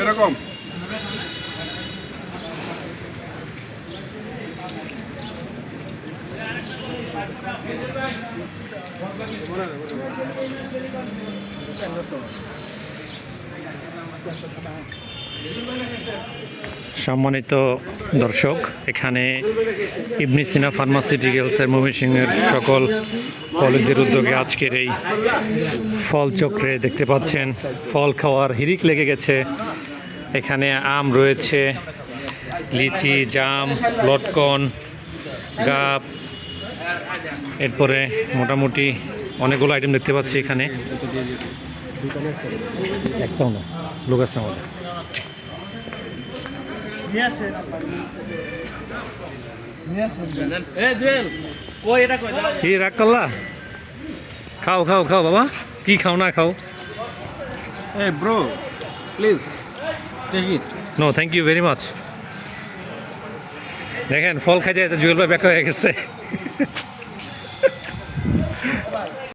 এরকম সম্মানিত দর্শক, এখানে ইবনে সিনা ফার্মাসিউটিক্যালসের ময়মনসিংহের সকল কলেজের উদ্যোগে আজকের এই ফল চক্রে দেখতে পাচ্ছেন ফল খাওয়ার হিড়িক লেগে গেছে। এখানে আম রয়েছে, লিচি, জাম, লটকন, গাব, এরপরে মোটামুটি অনেকগুলো আইটেম দেখতে পাচ্ছি এখানে। একটাও না লোক আছে আমাদের। কি রাগ করলা? খাও খাও খাও বাবা, কি খাও না খাও? Hey bro, please take it. No thank you very much. দেখেন ফল খাইতে জুয়েল ভাই ব্যাক হয়ে গেছে।